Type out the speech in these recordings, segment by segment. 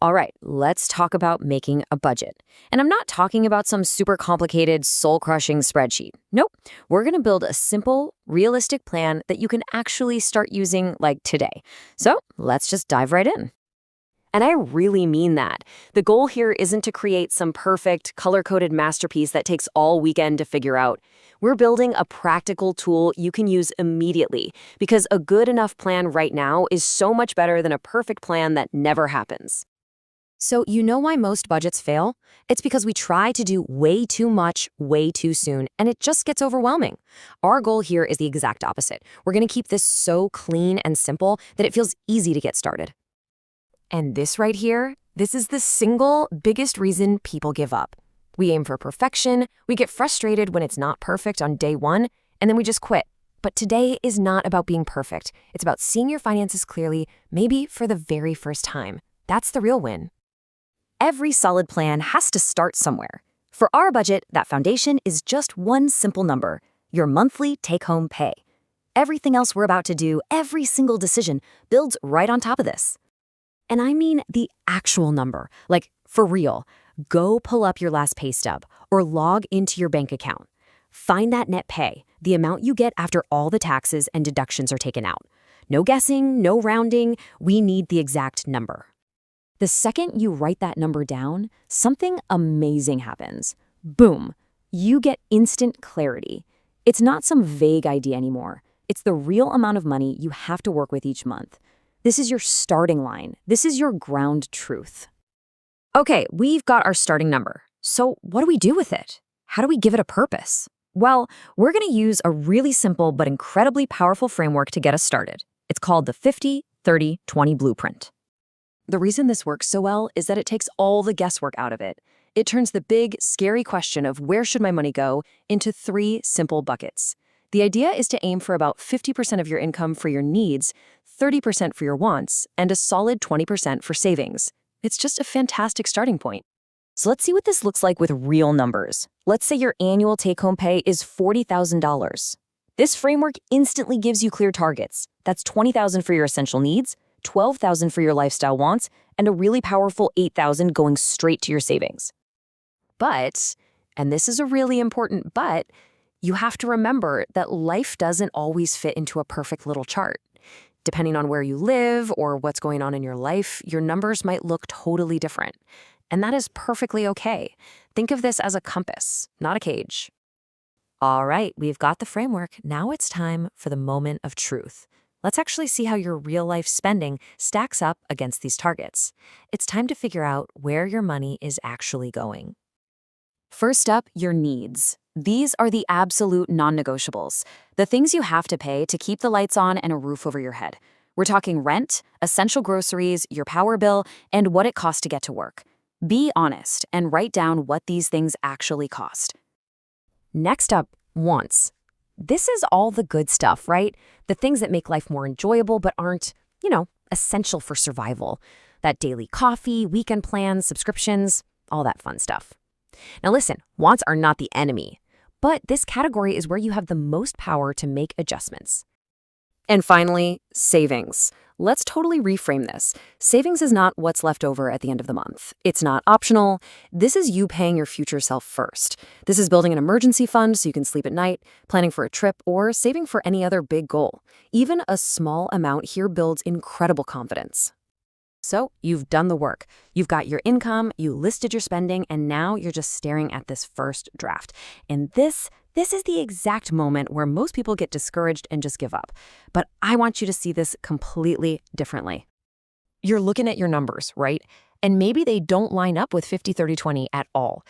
All right, let's talk about making a budget. And I'm not talking about some super complicated, soul-crushing spreadsheet. Nope. We're going to build a simple, realistic plan that you can actually start using like today. So let's just dive right in. And I really mean that. The goal here isn't to create some perfect, color-coded masterpiece that takes all weekend to figure out. We're building a practical tool you can use immediately, because a good enough plan right now is so much better than a perfect plan that never happens. So you know why most budgets fail? It's because we try to do way too much, way too soon, and it just gets overwhelming. Our goal here is the exact opposite. We're going to keep this so clean and simple that it feels easy to get started. And this right here, this is the single biggest reason people give up. We aim for perfection, we get frustrated when it's not perfect on day one, and then we just quit. But today is not about being perfect. It's about seeing your finances clearly, maybe for the very first time. That's the real win. Every solid plan has to start somewhere. For our budget, that foundation is just one simple number, your monthly take-home pay. Everything else we're about to do, every single decision, builds right on top of this. And I mean the actual number, like for real. Go pull up your last pay stub or log into your bank account. Find that net pay, the amount you get after all the taxes and deductions are taken out. No guessing, no rounding, we need the exact number. The second you write that number down, something amazing happens. Boom, you get instant clarity. It's not some vague idea anymore. It's the real amount of money you have to work with each month. This is your starting line. This is your ground truth. Okay, we've got our starting number. So what do we do with it? How do we give it a purpose? Well, we're going to use a really simple but incredibly powerful framework to get us started. It's called the 50-30-20 blueprint. The reason this works so well is that it takes all the guesswork out of it. It turns the big, scary question of where should my money go into 3 simple buckets. The idea is to aim for about 50% of your income for your needs, 30% for your wants, and a solid 20% for savings. It's just a fantastic starting point. So let's see what this looks like with real numbers. Let's say your annual take-home pay is $40,000. This framework instantly gives you clear targets. That's $20,000 for your essential needs, $12,000 for your lifestyle wants, and a really powerful $8,000 going straight to your savings. But, and this is a really important but, you have to remember that life doesn't always fit into a perfect little chart. Depending on where you live or what's going on in your life, your numbers might look totally different. And that is perfectly okay. Think of this as a compass, not a cage. All right, we've got the framework. Now it's time for the moment of truth. Let's actually see how your real-life spending stacks up against these targets. It's time to figure out where your money is actually going. First up, your needs. These are the absolute non-negotiables, the things you have to pay to keep the lights on and a roof over your head. We're talking rent, essential groceries, your power bill, and what it costs to get to work. Be honest and write down what these things actually cost. Next up, wants. This is all the good stuff, right? The things that make life more enjoyable but aren't, essential for survival. That daily coffee, weekend plans, subscriptions, all that fun stuff. Now listen, wants are not the enemy, but this category is where you have the most power to make adjustments. And finally, savings. Let's totally reframe this. Savings is not what's left over at the end of the month. It's not optional. This is you paying your future self first. This is building an emergency fund so you can sleep at night, planning for a trip, or saving for any other big goal. Even a small amount here builds incredible confidence. So you've done the work. You've got your income, you listed your spending, and now you're just staring at this first draft. And this is the exact moment where most people get discouraged and just give up. But I want you to see this completely differently. You're looking at your numbers, right? And maybe they don't line up with 50-30-20 at all.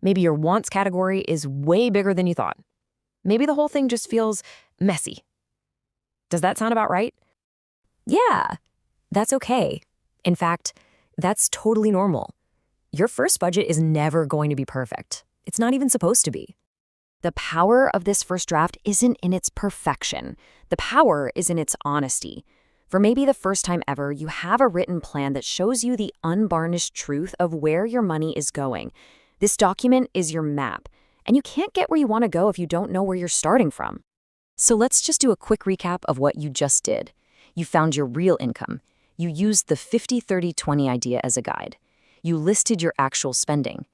Maybe your wants category is way bigger than you thought. Maybe the whole thing just feels messy. Does that sound about right? Yeah, that's okay. In fact, that's totally normal. Your first budget is never going to be perfect. It's not even supposed to be. The power of this first draft isn't in its perfection. The power is in its honesty. For maybe the first time ever, you have a written plan that shows you the unvarnished truth of where your money is going. This document is your map, and you can't get where you want to go if you don't know where you're starting from. So let's just do a quick recap of what you just did. You found your real income. You used the 50-30-20 idea as a guide. You listed your actual spending.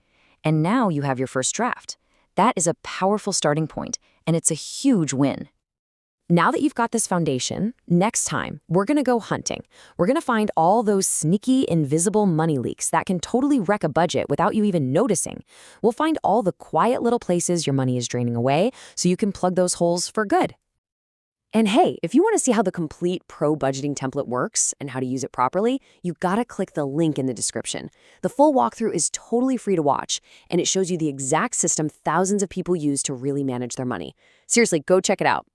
And now you have your first draft. That is a powerful starting point, and it's a huge win. Now that you've got this foundation, next time, we're going to go hunting. We're going to find all those sneaky, invisible money leaks that can totally wreck a budget without you even noticing. We'll find all the quiet little places your money is draining away so you can plug those holes for good. And hey, if you want to see how the complete pro budgeting template works and how to use it properly, you gotta click the link in the description. The full walkthrough is totally free to watch, and it shows you the exact system thousands of people use to really manage their money. Seriously, go check it out.